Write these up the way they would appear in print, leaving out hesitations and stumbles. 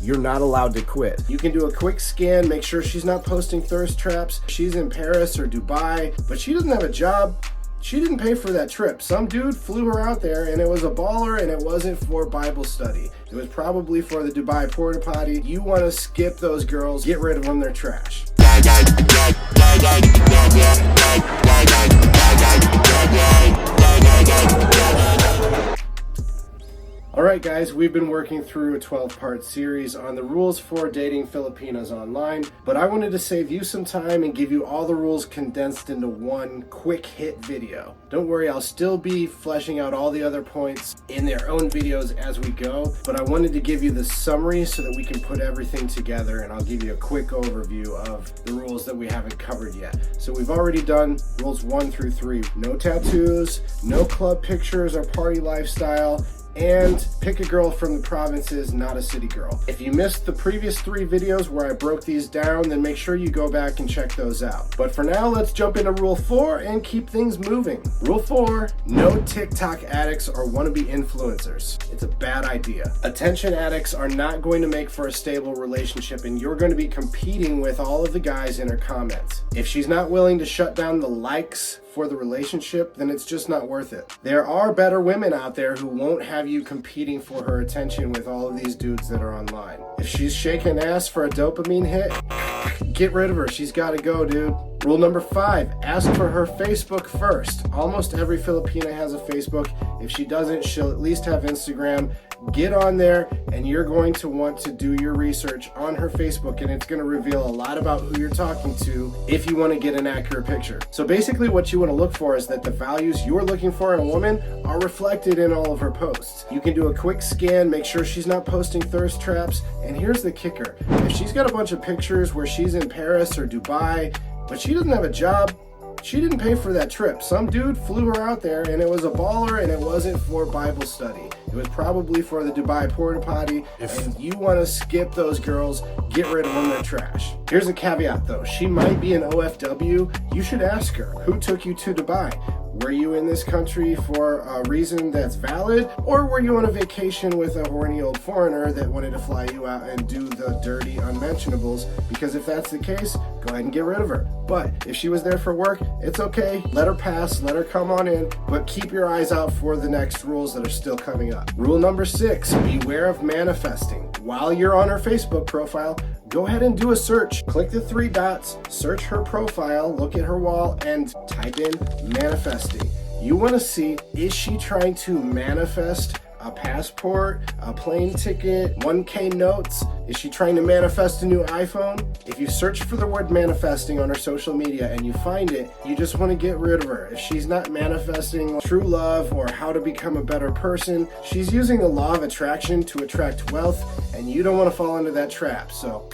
you're not allowed to quit. You can do a quick scan, make sure she's not posting thirst traps. She's in Paris or Dubai, but she doesn't have a job. She didn't pay for that trip. Some dude flew her out there and it was a baller and it wasn't for Bible study. It was probably for the Dubai porta potty. You want to skip those girls, get rid of them, they're trash. Alright guys, we've been working through a 12-part series on the rules for dating Filipinas online, but I wanted to save you some time and give you all the rules condensed into one quick hit video. Don't worry, I'll still be fleshing out all the other points in their own videos as we go, but I wanted to give you the summary so that we can put everything together, and I'll give you a quick overview of the rules that we haven't covered yet. So we've already done rules 1 through 3. No tattoos, no club pictures or party lifestyle, and pick a girl from the provinces, not a city girl. If you missed the previous 3 videos where I broke these down, then make sure you go back and check those out. But for now, let's jump into rule 4 and keep things moving. Rule 4, no TikTok addicts or wannabe influencers. It's a bad idea. Attention addicts are not going to make for a stable relationship, and you're going to be competing with all of the guys in her comments. If she's not willing to shut down the likes for the relationship, then it's just not worth it. There are better women out there who won't have you competing for her attention with all of these dudes that are online. If she's shaking ass for a dopamine hit, get rid of her. She's gotta go, dude. Rule number 5, ask for her Facebook first. Almost every Filipina has a Facebook. If she doesn't, she'll at least have Instagram. Get on there and you're going to want to do your research on her Facebook, and it's going to reveal a lot about who you're talking to if you want to get an accurate picture. So basically what you want to look for is that the values you're looking for in a woman are reflected in all of her posts. You can do a quick scan, make sure she's not posting thirst traps, and here's the kicker. If she's got a bunch of pictures where she's in Paris or Dubai, but she doesn't have a job, she didn't pay for that trip. Some dude flew her out there and it was a baller and it wasn't for Bible study. It was probably for the Dubai porta potty, and you want to skip those girls, get rid of them, they're trash. Here's a caveat though, she might be an OFW. You should ask her, who took you to Dubai? Were you in this country for a reason that's valid, or were you on a vacation with a horny old foreigner that wanted to fly you out and do the dirty unmentionables? Because if that's the case, go ahead and get rid of her. But if she was there for work, it's okay. Let her pass, let her come on in, but keep your eyes out for the next rules that are still coming up. Rule number 6, beware of manifesting. While you're on her Facebook profile, go ahead and do a search. Click the 3 dots, search her profile, look at her wall, and type in manifesting. You want to see, is she trying to manifest a passport, a plane ticket, 1K notes? Is she trying to manifest a new iPhone? If you search for the word manifesting on her social media and you find it, you just want to get rid of her. If she's not manifesting true love or how to become a better person, she's using the law of attraction to attract wealth, and you don't want to fall into that trap. So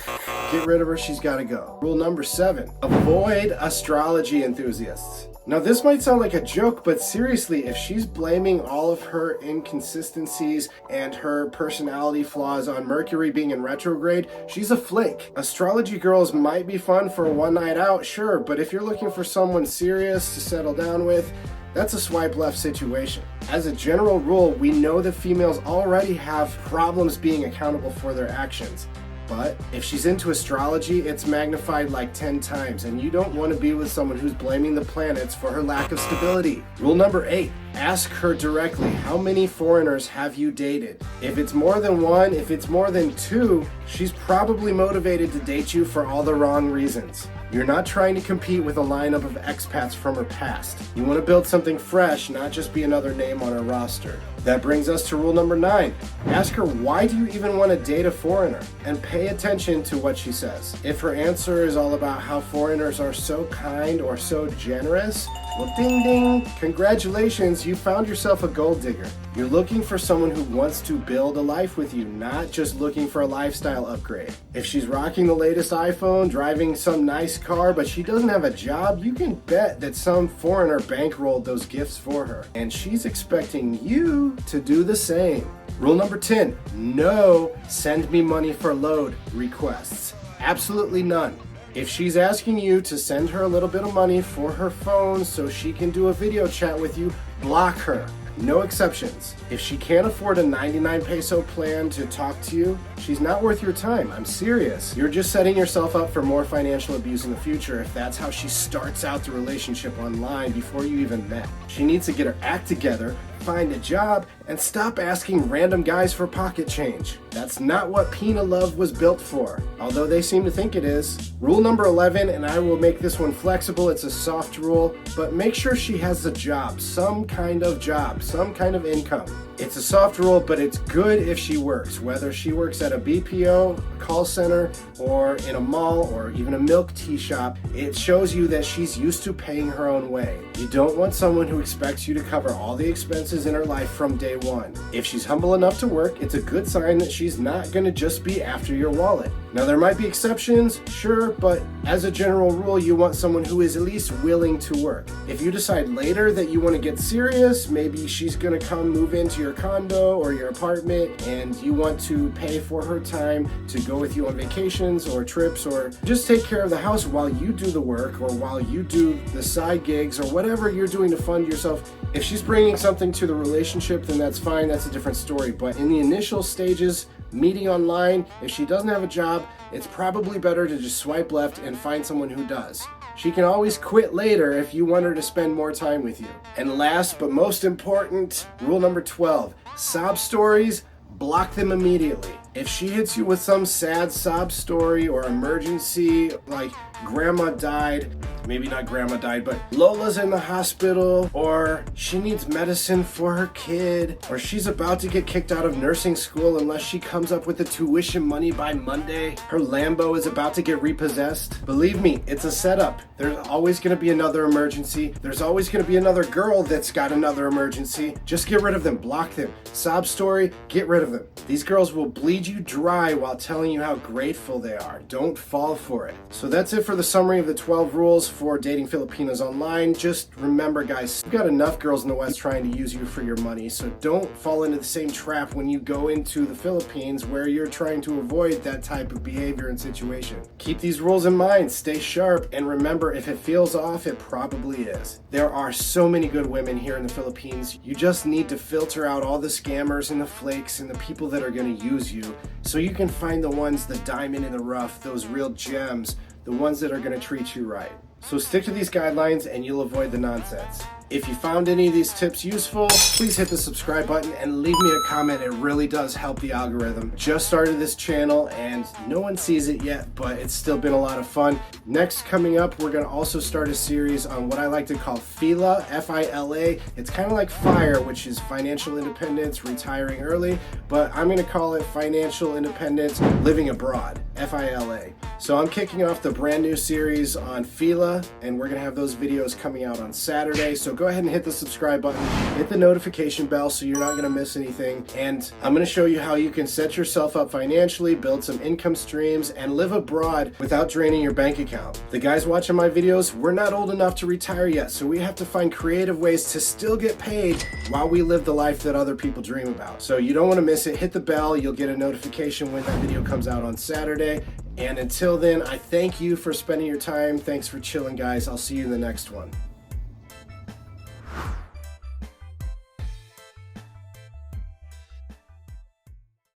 get rid of her, she's got to go. Rule number 7, avoid astrology enthusiasts. Now this might sound like a joke, but seriously, if she's blaming all of her inconsistencies and her personality flaws on Mercury being in retrograde, she's a flake. Astrology girls might be fun for a one night out, sure, but if you're looking for someone serious to settle down with, that's a swipe left situation. As a general rule, we know that females already have problems being accountable for their actions. But if she's into astrology, it's magnified like 10 times, and you don't want to be with someone who's blaming the planets for her lack of stability. Rule number 8, ask her directly, how many foreigners have you dated? If it's more than 1, if it's more than 2, she's probably motivated to date you for all the wrong reasons. You're not trying to compete with a lineup of expats from her past. You want to build something fresh, not just be another name on her roster. That brings us to rule number 9. Ask her, why do you even want to date a foreigner? And pay attention to what she says. If her answer is all about how foreigners are so kind or so generous, well, ding ding, congratulations, you found yourself a gold digger. You're looking for someone who wants to build a life with you, not just looking for a lifestyle upgrade. If she's rocking the latest iPhone, driving some nice car, but she doesn't have a job, you can bet that some foreigner bankrolled those gifts for her, and she's expecting you to do the same. Rule number 10, no send me money for load requests. Absolutely none. If she's asking you to send her a little bit of money for her phone so she can do a video chat with you, block her. No exceptions. If she can't afford a 99 peso plan to talk to you, she's not worth your time. I'm serious. You're just setting yourself up for more financial abuse in the future if that's how she starts out the relationship online before you even met. She needs to get her act together, find a job, and stop asking random guys for pocket change. That's not what Pina love was built for, although they seem to think it is. Rule number 11, and I will make this one flexible, it's a soft rule, but make sure she has a job, some kind of job, some kind of income. It's a soft rule, but it's good if she works, whether she works at a BPO, a call center, or in a mall, or even a milk tea shop. It shows you that she's used to paying her own way. You don't want someone who expects you to cover all the expenses in her life from day one. If she's humble enough to work, it's a good sign that she's not going to just be after your wallet. Now, there might be exceptions, sure, but as a general rule, you want someone who is at least willing to work. If you decide later that you want to get serious, maybe she's going to come move into your condo or your apartment and you want to pay for her time to go with you on vacations or trips or just take care of the house while you do the work or while you do the side gigs or whatever you're doing to fund yourself. If she's bringing something to the relationship, then that's fine, that's a different story. But in the initial stages, meeting online, if she doesn't have a job, it's probably better to just swipe left and find someone who does. She can always quit later if you want her to spend more time with you. And last but most important, rule number 12, sob stories, block them immediately. If she hits you with some sad sob story or emergency, like grandma died, maybe not grandma died, but Lola's in the hospital, or she needs medicine for her kid, or she's about to get kicked out of nursing school unless she comes up with the tuition money by Monday, her Lambo is about to get repossessed. Believe me, it's a setup. There's always going to be another emergency. There's always going to be another girl that's got another emergency. Just get rid of them, block them. Sob story, get rid of them. These girls will bleed you dry while telling you how grateful they are. Don't fall for it. So that's it for the summary of the 12 rules for dating Filipinas online. Just remember, guys, you've got enough girls in the West trying to use you for your money, so don't fall into the same trap when you go into the Philippines where you're trying to avoid that type of behavior and situation. Keep these rules in mind, stay sharp, and remember, if it feels off, it probably is. There are so many good women here in the Philippines. You just need to filter out all the scammers and the flakes and the people that are going to use you so you can find the ones, the diamond in the rough, those real gems, the ones that are going to treat you right. So stick to these guidelines and you'll avoid the nonsense. If you found any of these tips useful, please hit the subscribe button and leave me a comment. It really does help the algorithm. Just started this channel and no one sees it yet, but it's still been a lot of fun. Next, coming up, we're going to also start a series on what I like to call FILA, F-I-L-A. It's kind of like FIRE, which is financial independence, retiring early, but I'm going to call it financial independence, living abroad, F-I-L-A. So I'm kicking off the brand new series on FILA, and we're going to have those videos coming out on Saturday. So go ahead and hit the subscribe button, hit the notification bell so you're not going to miss anything. And I'm going to show you how you can set yourself up financially, build some income streams, and live abroad without draining your bank account. The guys watching my videos, we're not old enough to retire yet, so we have to find creative ways to still get paid while we live the life that other people dream about. So you don't want to miss it. Hit the bell. You'll get a notification when that video comes out on Saturday. And until then, I thank you for spending your time. Thanks for chilling, guys. I'll see you in the next one.